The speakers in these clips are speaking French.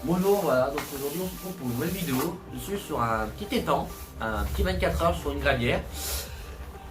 Bonjour, voilà, donc aujourd'hui on se retrouve pour une nouvelle vidéo. Je suis sur un petit étang, un petit 24 heures sur une gravière.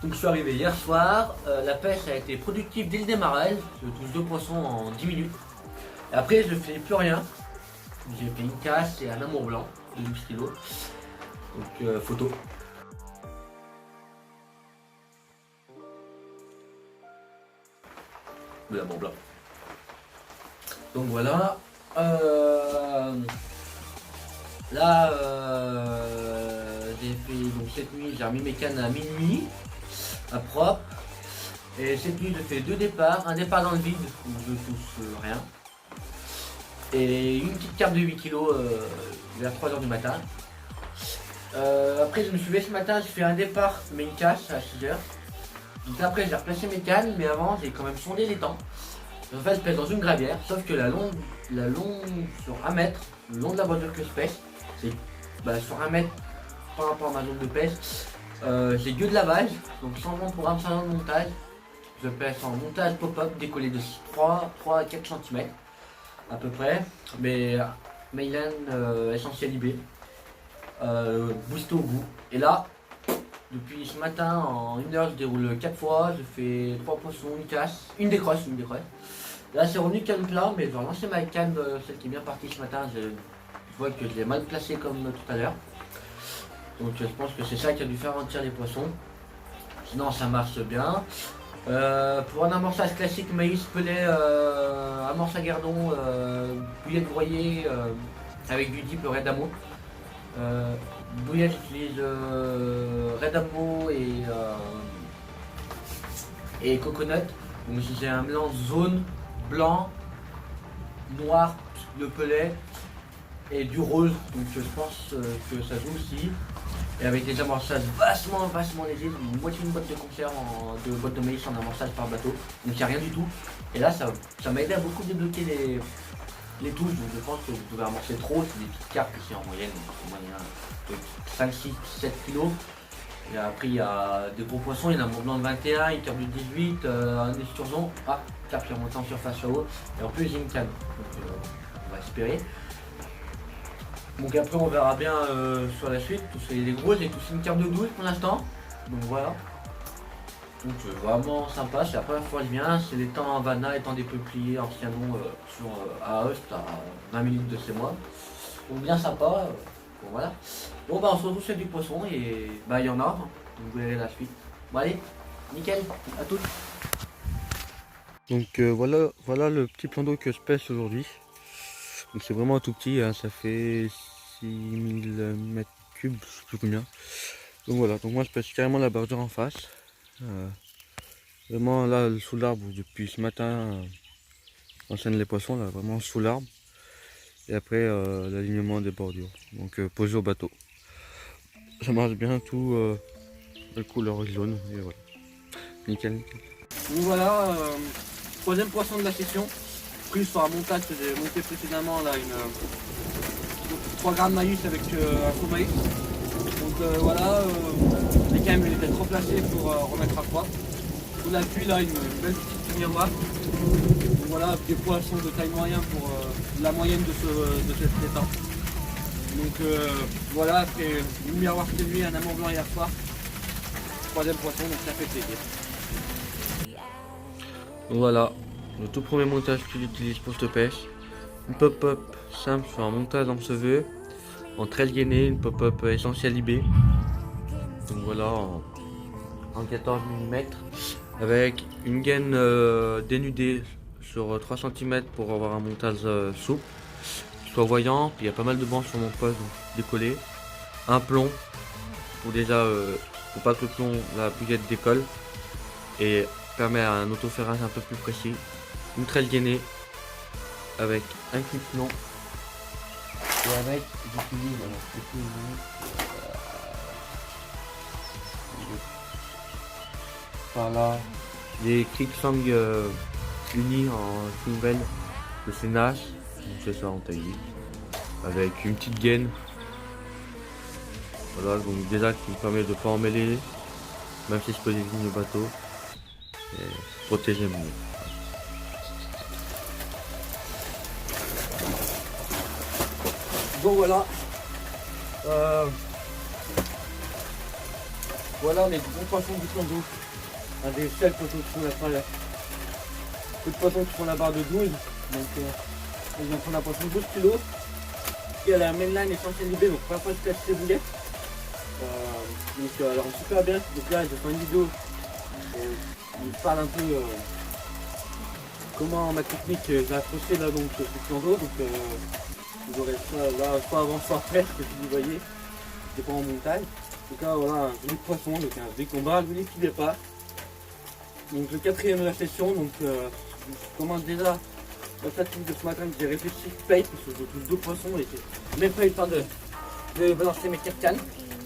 Donc je suis arrivé hier soir, la pêche a été productive dès le démarrage, je touche 2 poissons en 10 minutes. Et après je ne fais plus rien, j'ai fait une casse et un amour blanc de 12 kilos. Donc photo. De l'amour blanc. Donc voilà. Là, j'ai fait donc cette nuit, j'ai remis mes cannes à minuit, à propre. Et cette nuit, je fais 2 départs, un départ dans le vide où je touche rien, et une petite carte de 8 kilos vers 3 h du matin. Après, je me suis levé ce matin, j'ai fait un départ, mais une casse à 6 h. Donc après, j'ai replacé mes cannes, mais avant, j'ai quand même sondé l'étang. En fait, je pêche dans une gravière, sauf que la longue sur 1 mètre, le long de la bordure que je pêche, c'est sur 1 mètre par rapport à ma zone de pêche. J'ai que de lavage, donc changement de programme, changement de montage. Je pêche en montage pop-up décollé de 3 à 4 cm à peu près. Mais Meylan essentiel IB, boosté au bout. Et là, depuis ce matin, en 1 heure, je déroule 4 fois, je fais 3 poissons, une casse, une décroche. Là, c'est revenu canne plat, mais je vais relancer ma canne, celle qui est bien partie ce matin. Je vois que je l'ai mal placée comme tout à l'heure. Donc je pense que c'est ça qui a dû faire mentir les poissons. Sinon, ça marche bien. Pour un amorçage classique, maïs, pelet, amorce à gardon, bouillette broyée avec du dip Red Amo. Bouillette, j'utilise Red Amo et coconut. Donc j'ai un mélange jaune, blanc, noir, le pelet et du rose. Donc je pense que ça joue aussi. Et avec des amorçages vachement légers, une moitié d'une boîte de conserve de boîte de maïs en amorçage par bateau. Donc il n'y a rien du tout. Et là ça m'a aidé à beaucoup débloquer les touches. Donc je pense que vous pouvez amorcer trop, c'est des petites cartes ici en moyenne, de 5, 6, 7 kilos. Et après il y a des gros poissons, il y en a un blanc de 21, une carte de 18, un esturgeon, carpe qui est remonté en surface à eau. Et en plus j'ai une canne. Donc on va espérer. Donc après on verra bien sur la suite, tous les gros, j'ai tous une carte de 12 pour l'instant. Donc voilà. Donc vraiment sympa, c'est la première fois que je viens, c'est l'étang Havana, étang des Peupliers, ancien nom à Host, à 20 minutes de chez moi. Donc bien sympa. Bon voilà. Bon on se retrouve sur du poisson et il y en a, donc vous verrez la suite. Bon allez, nickel, à toutes. Donc voilà le petit plan d'eau que je pêche aujourd'hui. Donc c'est vraiment tout petit, hein, ça fait 6000 mètres cubes, je sais plus combien. Donc voilà, donc moi je pêche carrément la bordure en face. Vraiment là sous l'arbre depuis ce matin, j'enchaîne les poissons là, vraiment sous l'arbre. Et après l'alignement des bordures, donc posé au bateau. Ça marche bien, tout de couleur jaune, et voilà. Nickel. Donc voilà, troisième poisson de la session. Pris sur un montage que j'ai monté précédemment là, 3 grammes de maïs avec un faux maïs. Donc voilà, les cams étaient trop placés pour remettre à froid. Sous la pluie là, une belle petite miroir. Donc voilà, des poissons de taille moyenne pour la moyenne de cet étang. Donc voilà, après une miroir nuit, un amour blanc hier soir. Troisième poisson, donc ça fait plaisir. Donc voilà, le tout premier montage que j'utilise pour cette pêche. Une pop-up simple sur un montage en cheveux, en trail gainé, une pop-up essentiel IB. Donc voilà, en 14 mm, avec une gaine dénudée sur 3 cm pour avoir un montage souple, qui soit voyant. Puis il y a pas mal de bancs sur mon poste, donc décollé. Un plomb, pour déjà, pour pas que le plomb, la bouillette décolle. Et permet un autoferrage un peu plus précis. Une trail gainée avec un clip long et avec j'utilise par là des Quicksang unis en nouvelle de CNH, donc c'est ça en taille avec une petite gaine. Voilà, donc déjà qui me permet de ne pas emmêler même si je peux désigner le bateau et protéger mon nez. Bon voilà. Voilà mes gros poissons du plan d'eau. Un des seuls poissons qui font la peu de poissons qui font la barre de 12. Donc ils vont prendre un poisson de 12 kg. Et à la mainline essentielle libé, donc première fois que je teste ces boulettes. Alors super bien. Donc là je fais une vidéo où je parle un peu comment ma technique j'ai accroché là donc sur le plan d'eau. Donc vous aurez ça là soit avant soit après, que vous voyez. C'est pas en montagne. En tout cas voilà un joli poisson, donc un joli combat, un joli filet pas. Donc le quatrième de la session, donc je commence déjà la tactique de ce matin que j'ai réfléchi paye parce que je trouve deux poissons et j'ai même pas eu le temps de balancer mes 4 cannes,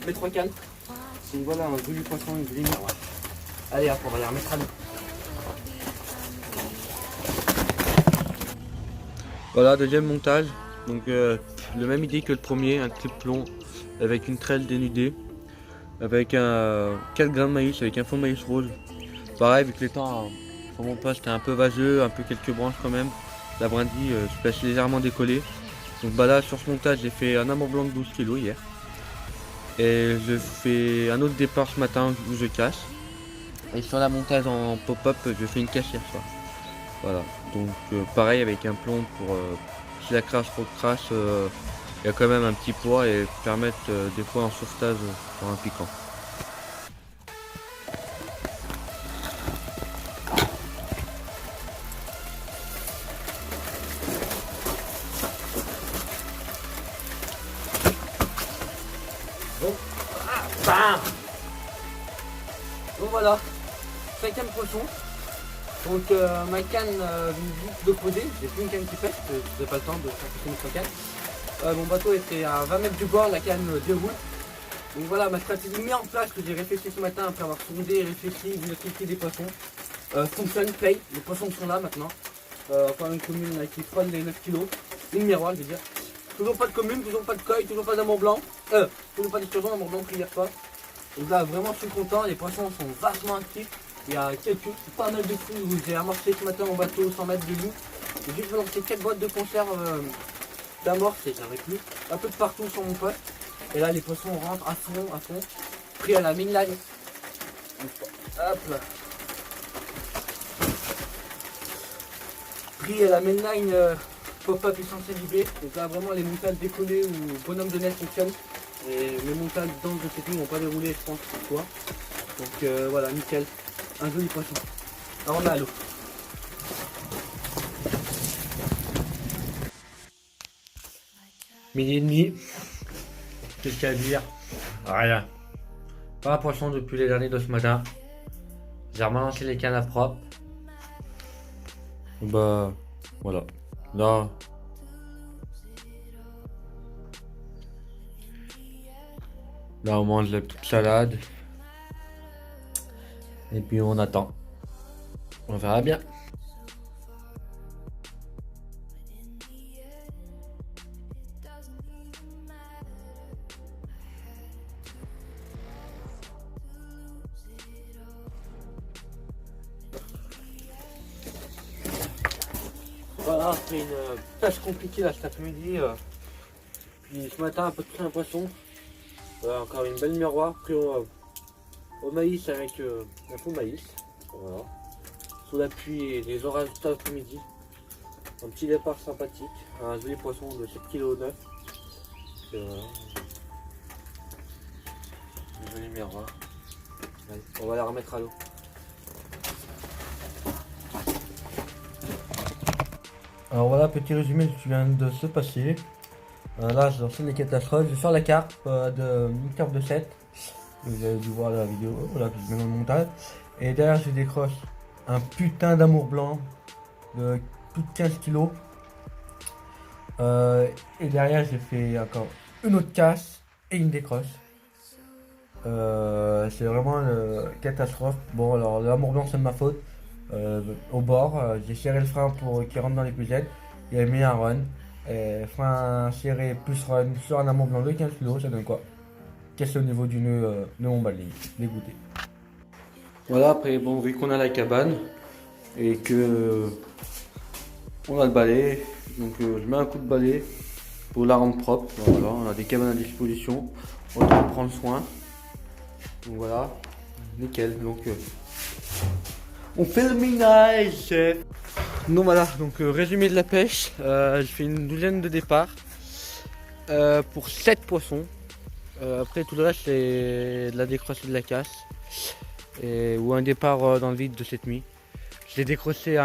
mes 3 cannes. Donc voilà un joli poisson, une jolie miroir. Allez hop, on va les remettre à l'eau. Voilà, deuxième montage. Donc le même idée que le premier, un clip plomb avec une trelle dénudée, avec 4 grains de maïs, avec un fond de maïs rose. Pareil, vu que les temps sur mon poste était un peu vaseux, un peu quelques branches quand même. La brindille se laisse légèrement décoller. Donc bah là sur ce montage j'ai fait un amour blanc de 12 kg hier. Et je fais un autre départ ce matin où je casse. Et sur la montage en pop-up je fais une cache hier soir. Voilà, donc pareil avec un plomb pour si la crasse recrasse, il y a quand même un petit poids et permettre des fois un sauvetage pour un piquant. Bon voilà, cinquième poisson. Donc ma canne vite de poser, j'ai plus une canne qui pèse, j'ai pas le temps de faire une autre canne. Mon bateau était à 20 mètres du bord, la canne déroule. Donc voilà ma stratégie mise en place que j'ai réfléchi ce matin après avoir sondé et réfléchi, vu le qualité des poissons. Fonctionne, paye, les poissons sont là maintenant. Enfin une commune là, qui prend les 9 kg, une miroir je veux dire. Toujours pas de commune, toujours pas de coille, toujours pas d'amour blanc. Toujours pas d'explosion d'amour blanc pris hier soir. Donc là vraiment je suis content, les poissons sont vachement actifs. Il y a pas mal de coups où j'ai amorcé ce matin mon bateau 100 mètres de nous. J'ai juste lancé 4 boîtes de conserve d'amorce et j'en ai plus. Un peu de partout sur mon poste. Et là les poissons rentrent à fond. Pris à la mainline. Hop là. Pris à la mainline pop-up essentiel libé. Donc là vraiment les montales décollées ou bonhomme de neige fonctionnent. Et mes montales dans de cette nuit n'ont pas déroulé je pense pour toi. Donc voilà nickel. Un joli poisson. Alors on est à l'eau. Midi et demi. Qu'est-ce qu'il y a à dire? Rien. Pas un poisson depuis les derniers de ce matin. J'ai relancé les cannes à propre. Bah voilà. Là. Là on mange la petite salade. Et puis on attend. On verra bien. Voilà, après une tâche compliquée là cet après-midi. Puis ce matin un peu de un poisson. Voilà, encore une belle miroir pris au maïs avec un faux maïs. Voilà. Sous la pluie et les orages cet après-midi. Un petit départ sympathique. Un joli poisson de 7 kg 9. Voilà. Un joli miroir. Allez, on va la remettre à l'eau. Alors voilà, petit résumé de ce qui vient de se passer. Là, je lance les catastrophes. Je vais faire la carpe une carpe de 7. Vous avez dû voir la vidéo, voilà, que je mets dans le montage. Et derrière, je décroche un putain d'amour blanc de plus de 15 kg. Et derrière, j'ai fait encore une autre casse et une décroche. C'est vraiment une catastrophe. Bon, alors l'amour blanc, c'est de ma faute. Au bord, j'ai serré le frein pour qu'il rentre dans les l'épuisette. Il a mis un run. Et frein serré plus run sur un amour blanc de 15 kg, ça donne quoi? Cassé au niveau du nœud de mon balai, dégoûté. Voilà, après bon, vu qu'on a la cabane et que on a le balai, donc je mets un coup de balai pour la rendre propre. Voilà, on a des cabanes à disposition, on doit en prendre soin. Donc voilà, nickel. Donc on fait le ménage. Donc voilà, donc résumé de la pêche, j'ai fait une douzaine de départs pour 7 poissons. Après tout le reste c'est de la décroche et de la casse. Ou un départ dans le vide de cette nuit. J'ai décroché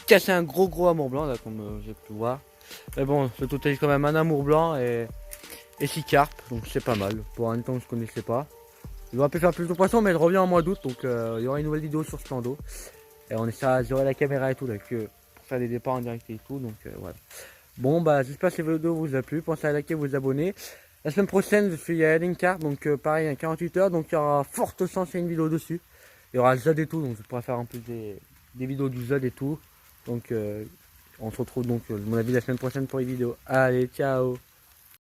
cassé un gros amour blanc là comme vous avez pu voir. Mais bon, le total quand même un amour blanc et 6 carpes, donc c'est pas mal. Pour un temps que je connaissais pas. Je vais faire plus de poissons mais je reviens en mois d'août, donc il y aura une nouvelle vidéo sur ce plan d'eau. Et on essaiera, j'aurai la caméra et tout là, pour faire des départs en direct et tout, donc voilà. Bon bah j'espère que cette vidéo vous a plu, pensez à liker, vous abonner. La semaine prochaine je suis à Heading Card, donc pareil, à 48 heures, donc il y aura forte chance qu'il y ait une vidéo dessus. Il y aura le ZOD et tout, donc je pourrai faire un peu des vidéos du ZOD et tout. Donc on se retrouve donc à mon avis la semaine prochaine pour une vidéo. Allez, ciao!